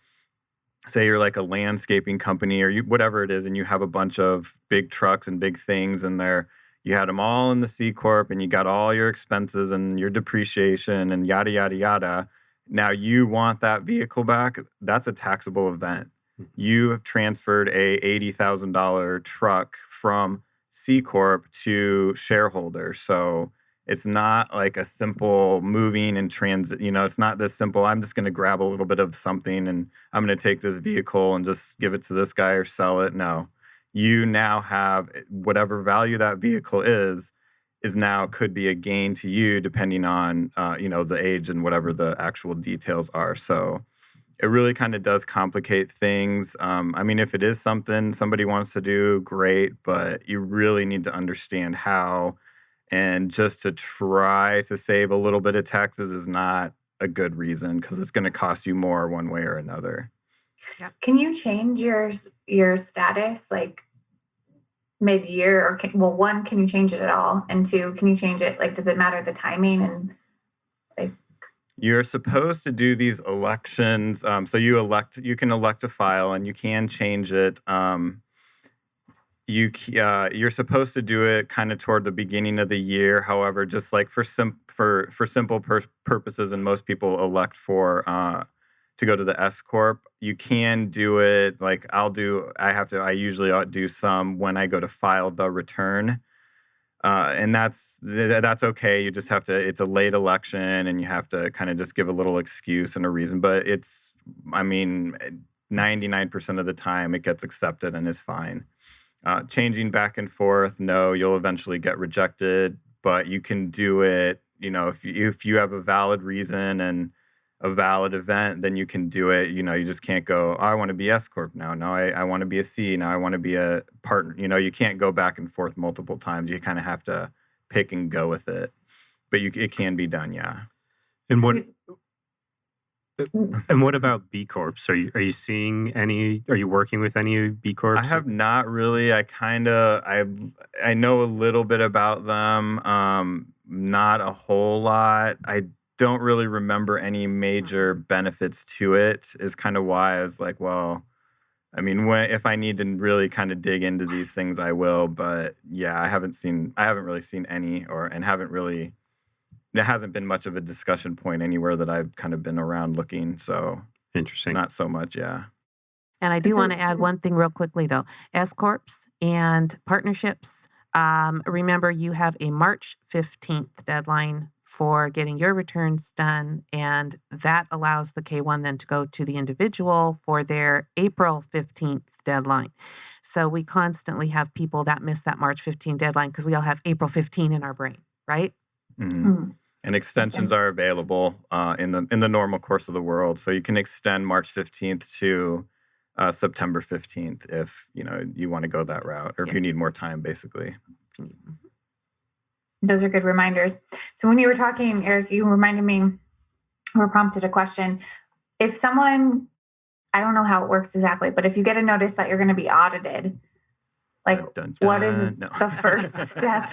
say you're like a landscaping company or whatever it is, and you have a bunch of big trucks and big things in there. You had them all in the C Corp, and you got all your expenses and your depreciation and yada, yada, yada. Now you want that vehicle back. That's a taxable event. You have transferred a $80,000 truck from C Corp to shareholder. So it's not like a simple moving and transit. It's not this simple. I'm just going to grab a little bit of something and I'm going to take this vehicle and just give it to this guy or sell it. No, you now have whatever value that vehicle is now could be a gain to you depending on, the age and whatever the actual details are. So it really kind of does complicate things. If it is something somebody wants to do, great, but you really need to understand how. And just to try to save a little bit of taxes is not a good reason, because it's going to cost you more one way or another. Yeah. Can you change your status like mid-year, or one, can you change it at all? And two, can you change it? Like, does it matter the timing? And you're supposed to do these elections. So you can elect a file and you can change it. you're supposed to do it kind of toward the beginning of the year. However, just like for simple purposes, and most people elect for to go to the SCorp, you can do it. Like I usually do some when I go to file the return. And that's okay. You just have to, it's a late election and you have to kind of just give a little excuse and a reason. But 99% of the time it gets accepted and is fine. Changing back and forth, no, you'll eventually get rejected, but you can do it. If you have a valid reason and a valid event, then you can do it. You just can't go, I want to be S-Corp now. No, I want to be a C. Now I want to be a partner. You can't go back and forth multiple times. You kind of have to pick and go with it. But it can be done, yeah. And what about B Corps? Are you seeing any? Are you working with any B Corps? I have not really. I know a little bit about them. Not a whole lot. I don't really remember any major benefits to it. Is kind of why I was like, well, if I need to really kind of dig into these things, I will. But yeah, I haven't really seen any, there hasn't been much of a discussion point anywhere that I've kind of been around looking. So interesting. Not so much, yeah. And I do want to add one thing real quickly, though. S-Corps and partnerships, remember you have a March 15th deadline for getting your returns done, and that allows the K1 then to go to the individual for their April 15th deadline. So we constantly have people that miss that March 15 deadline because we all have April 15 in our brain, right? Mm-hmm. Mm-hmm. And extensions are available in the normal course of the world. So you can extend March 15th to September 15th if you want to go that route, or if you need more time, basically. Those are good reminders. So when you were talking, Eric, you reminded me, or prompted a question. If someone, I don't know how it works exactly, but if you get a notice that you're going to be audited, like dun, dun, dun. What is the first step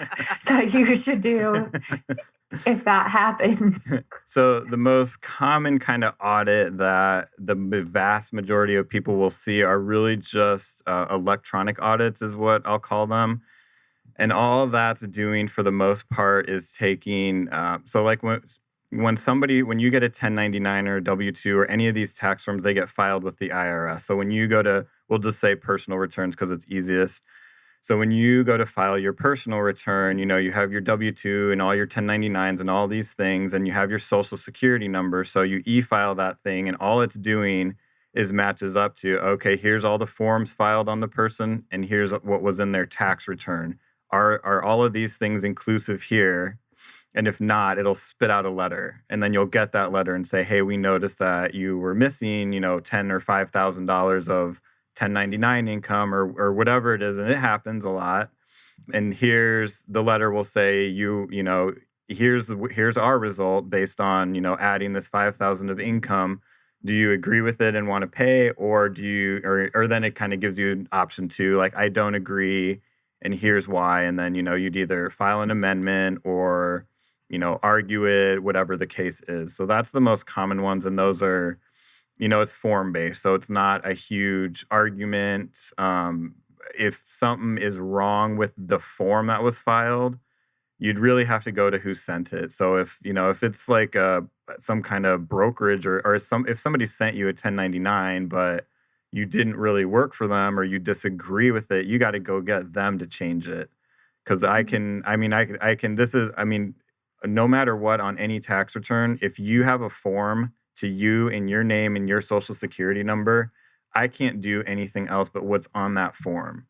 that you should do if that happens? So the most common kind of audit that the vast majority of people will see are really just electronic audits is what I'll call them. And all that's doing for the most part is taking, so like when you get a 1099 or a W-2 or any of these tax forms, they get filed with the IRS. So when you go to, we'll just say personal returns because it's easiest. So when you go to file your personal return, you have your W-2 and all your 1099s and all these things, and you have your social security number. So you e-file that thing, and all it's doing is matches up to, okay, here's all the forms filed on the person, and here's what was in their tax return. Are all of these things inclusive here? And if not, it'll spit out a letter. And then you'll get that letter and say, hey, we noticed that you were missing, $10,000 or $5,000 of 1099 income or whatever it is. And it happens a lot. And here's the letter will say, here's our result based on, adding this 5,000 of income. Do you agree with it and want to pay? Or do you, or then it kind of gives you an option to, like, I don't agree. And here's why. And then, you'd either file an amendment or, argue it, whatever the case is. So that's the most common ones. And those are, it's form-based. So it's not a huge argument. If something is wrong with the form that was filed, you'd really have to go to who sent it. So if it's like some kind of brokerage or if somebody sent you a 1099, but you didn't really work for them or you disagree with it, you got to go get them to change it. Because no matter what, on any tax return, if you have a form to you in your name and your social security number, I can't do anything else but what's on that form.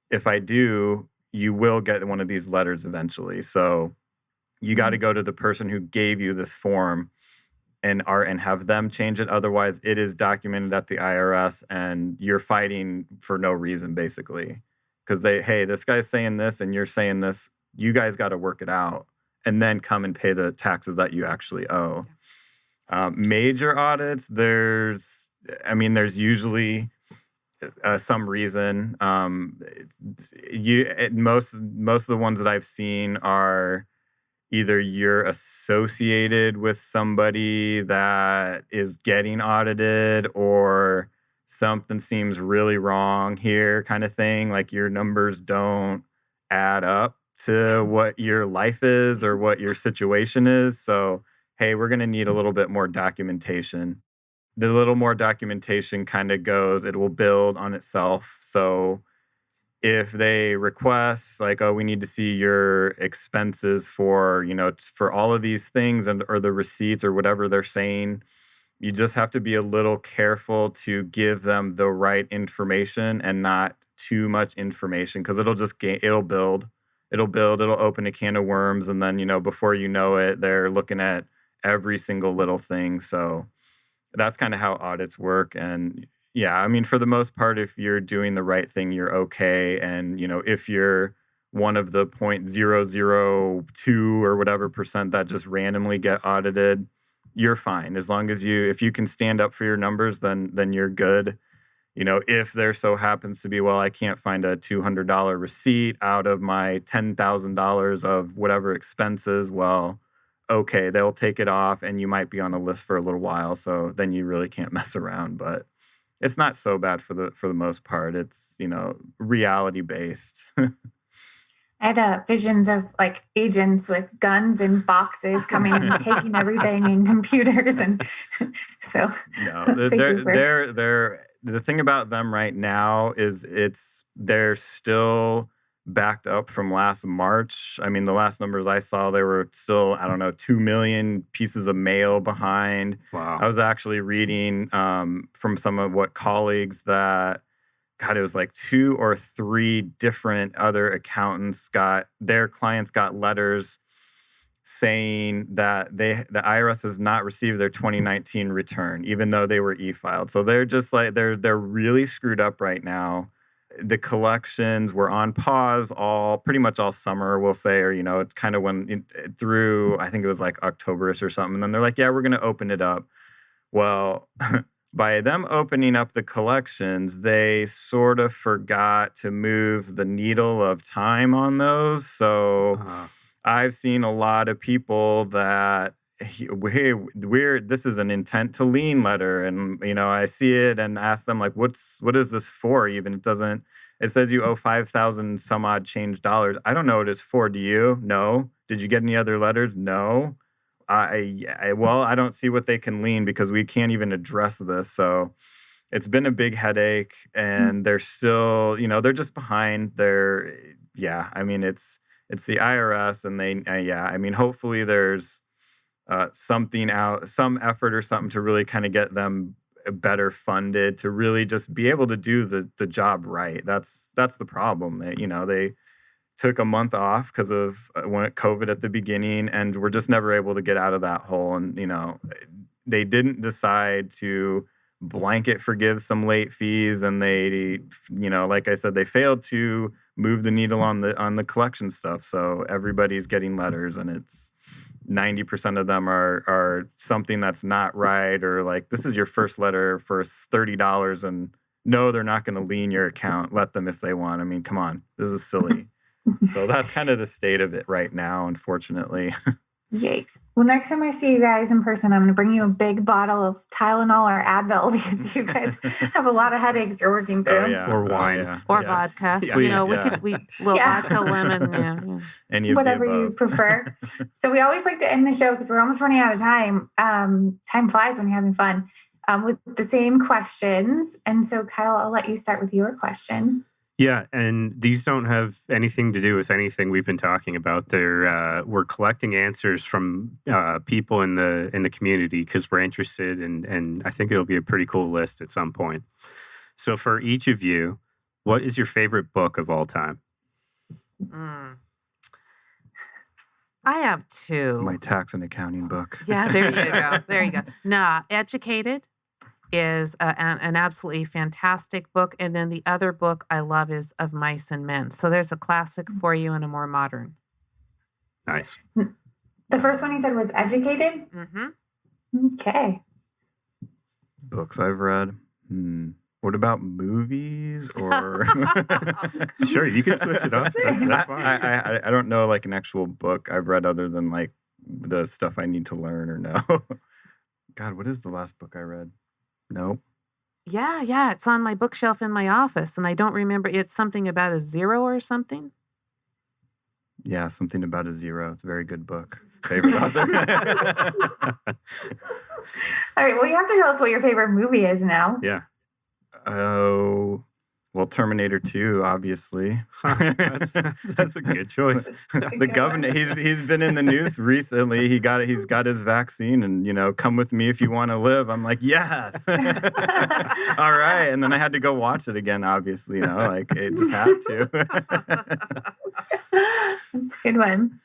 If I do, you will get one of these letters eventually. So you got to go to the person who gave you this form and have them change it. Otherwise, it is documented at the IRS and you're fighting for no reason, basically. Because hey, this guy's saying this and you're saying this. You guys got to work it out and then come and pay the taxes that you actually owe. Major audits, there's usually some reason. Most of the ones that I've seen are either you're associated with somebody that is getting audited, or something seems really wrong here kind of thing. Like your numbers don't add up to what your life is or what your situation is. So, hey, we're going to need a little bit more documentation. The little more documentation kind of goes, it will build on itself. So if they request like, oh, we need to see your expenses for, for all of these things or the receipts or whatever they're saying, you just have to be a little careful to give them the right information and not too much information, because it'll build, it'll open a can of worms. And then, before you know it, they're looking at every single little thing. So that's kind of how audits work. And yeah, I mean, for the most part, if you're doing the right thing, you're okay. And, if you're one of the 0.002 or whatever percent that just randomly get audited, you're fine. As long as if you can stand up for your numbers, then you're good. If there so happens to be, well, I can't find a $200 receipt out of my $10,000 of whatever expenses, well, okay, they'll take it off and you might be on a list for a little while. So then you really can't mess around. But it's not so bad for the most part. It's, reality based. I had visions of like agents with guns and boxes coming and taking everything and computers, and so they're the thing about them right now is they're still backed up from last March. I mean, the last numbers I saw, they were still, 2 million pieces of mail behind. Wow. I was actually reading from some of what colleagues that, God, it was like 2 or 3 different other accountants their clients got letters saying that the IRS has not received their 2019 return, even though they were e-filed. So they're just like, they're really screwed up right now. The collections were on pause pretty much all summer, we'll say, or, it's kind of through, I think it was like October-ish or something. And then they're like, yeah, we're going to open it up. Well, by them opening up the collections, they sort of forgot to move the needle of time on those. So I've seen a lot of people that, this is an intent to lien letter. And, I see it and ask them like, what is this for even? It says you owe 5,000 some odd change dollars. I don't know what it's for. Do you? No. Did you get any other letters? No. I don't see what they can lien because we can't even address this. So it's been a big headache, and they're still, they're just behind. It's the IRS, and hopefully there's some effort or something to really kind of get them better funded to really just be able to do the job right. That's the problem. They took a month off because of COVID at the beginning, and we're just never able to get out of that hole. And, they didn't decide to blanket forgive some late fees, and they, like I said, they failed to move the needle on the collection stuff. So everybody's getting letters, and it's 90% of them are something that's not right, or like, this is your first letter for $30, and no, they're not going to lien your account. Let them if they want. I mean, come on, this is silly. So that's kind of the state of it right now, unfortunately. Yikes. Well, next time I see you guys in person, I'm going to bring you a big bottle of Tylenol or Advil because you guys have a lot of headaches you're working through. Oh, yeah. Or wine. Or vodka. Yeah. Please, Please, vodka, lemon, yeah. Any of whatever the you above. prefer. So we always like to end the show because we're almost running out of time. Time flies when you're having fun. With the same questions. And so, Kyle, I'll let you start with your question. Yeah, and these don't have anything to do with anything we've been talking about. We're collecting answers from people in the community because we're interested, and I think it'll be a pretty cool list at some point. So for each of you, what is your favorite book of all time? I have 2. My tax and accounting book. Yeah, there you go. There you go. No, Educated is an absolutely fantastic book. And then the other book I love is Of Mice and Men. So there's a classic for you and a more modern. Nice. The first one you said was Educated? Mm-hmm. Okay. Books I've read. What about movies or? Sure, you can switch it up. That's fine. I don't know like an actual book I've read other than like the stuff I need to learn or know. God, what is the last book I read? Nope. Yeah. It's on my bookshelf in my office, and I don't remember. It's something about a zero or something. Yeah, something about a zero. It's a very good book. Favorite author. All right. Well, you have to tell us what your favorite movie is now. Yeah. Oh, well, Terminator 2, obviously. That's a good choice. The governor, he's been in the news recently. He's got his vaccine, and come with me if you want to live. I'm like, yes. All right. And then I had to go watch it again, obviously, like it just had to. That's a good one.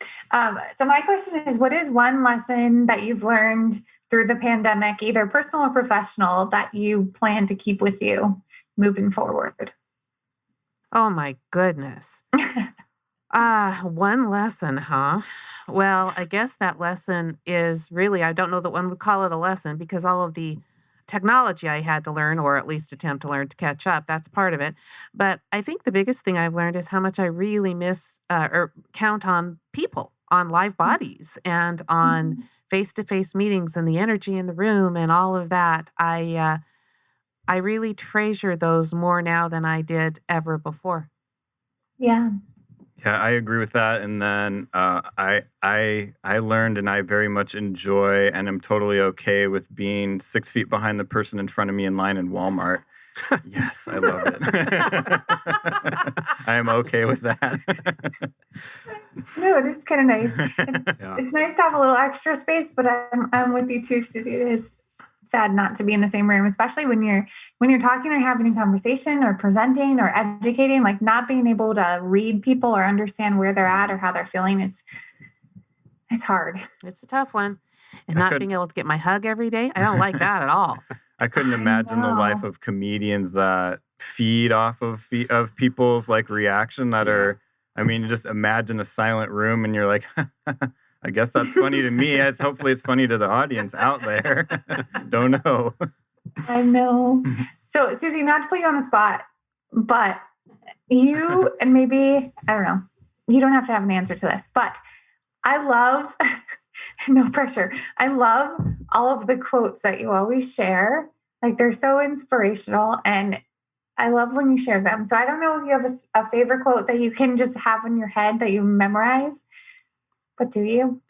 So my question is, what is one lesson that you've learned through the pandemic, either personal or professional, that you plan to keep with you moving forward? Oh my goodness. One lesson, huh? Well, I guess that lesson is really, I don't know that one would call it a lesson, because all of the technology I had to learn, or at least attempt to learn to catch up, that's part of it. But I think the biggest thing I've learned is how much I really miss or count on people, on live bodies, and on face-to-face meetings and the energy in the room and all of that. I really treasure those more now than I did ever before. Yeah. Yeah, I agree with that. And then I learned, and I very much enjoy, and am totally okay with being 6 feet behind the person in front of me in line in Walmart. Yes, I love it. I am okay with that. No, it is kind of nice. Yeah. It's nice to have a little extra space, but I'm with you too, Suzy. It is sad not to be in the same room, especially when you're talking or having a conversation or presenting or educating. Like, not being able to read people or understand where they're at or how they're feeling it's hard. It's a tough one. And not being able to get my hug every day, I don't like that at all. I couldn't imagine the life of comedians that feed off of people's like reaction that are, just imagine a silent room and you're like, I guess that's funny to me. Hopefully it's funny to the audience out there. Don't know. I know. So, Suzy, not to put you on the spot, but you, and maybe, I don't know, you don't have to have an answer to this, but I love, no pressure, I love all of the quotes that you always share. Like, they're so inspirational, and I love when you share them. So I don't know if you have a favorite quote that you can just have in your head that you memorize, but do you?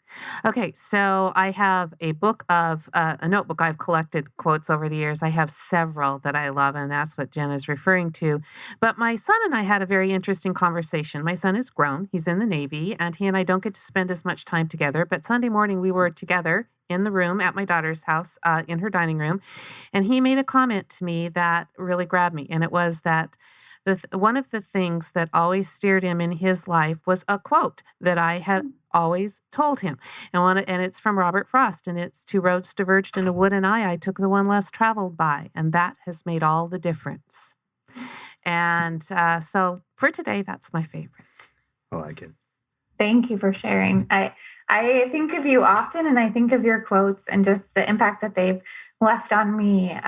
Okay, so I have a book of a notebook. I've collected quotes over the years. I have several that I love, and that's what Jen is referring to. But my son and I had a very interesting conversation. My son is grown. He's in the Navy, and he and I don't get to spend as much time together. But Sunday morning, we were together in the room at my daughter's house, in her dining room, and he made a comment to me that really grabbed me, and it was that one of the things that always steered him in his life was a quote that I had always told him. And it's from Robert Frost, and it's, "Two roads diverged in a wood, and I took the one less traveled by, and that has made all the difference." And so for today, that's my favorite. I like it. Thank you for sharing. I think of you often, and I think of your quotes and just the impact that they've left on me.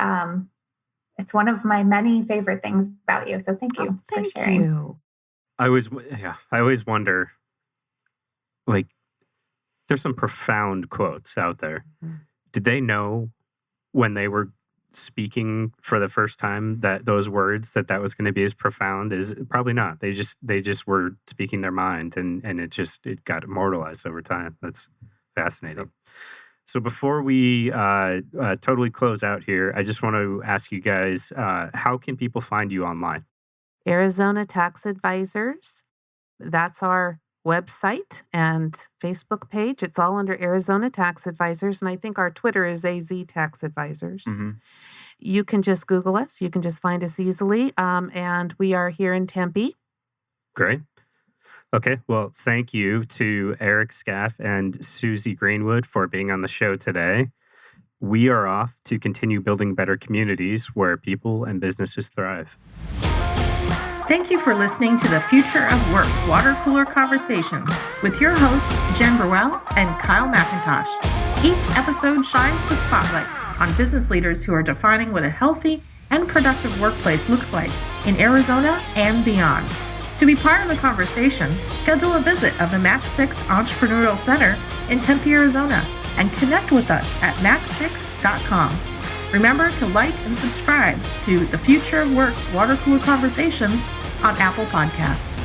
It's one of my many favorite things about you. So thank you for sharing. You. I always wonder, like, there's some profound quotes out there. Mm-hmm. Did they know when they were speaking for the first time that those words that was going to be as profound? Is probably not. They just were speaking their mind, and it got immortalized over time. That's fascinating. So before we totally close out here, I just want to ask you guys, how can people find you online? Arizona Tax Advisors. That's our website and Facebook page. It's all under Arizona Tax Advisors. And I think our Twitter is AZ Tax Advisors. Mm-hmm. You can just Google us. You can just find us easily. And we are here in Tempe. Great. Okay. Well, thank you to Eric Skaff and Suzy Greenwood for being on the show today. We are off to continue building better communities where people and businesses thrive. Thank you for listening to the Future of Work Water Cooler Conversations with your hosts, Jen Burwell and Kyle McIntosh. Each episode shines the spotlight on business leaders who are defining what a healthy and productive workplace looks like in Arizona and beyond. To be part of the conversation, schedule a visit of the Max 6 Entrepreneurial Center in Tempe, Arizona, and connect with us at max6.com. Remember to like and subscribe to the Future of Work Water Cooler Conversations on Apple Podcast.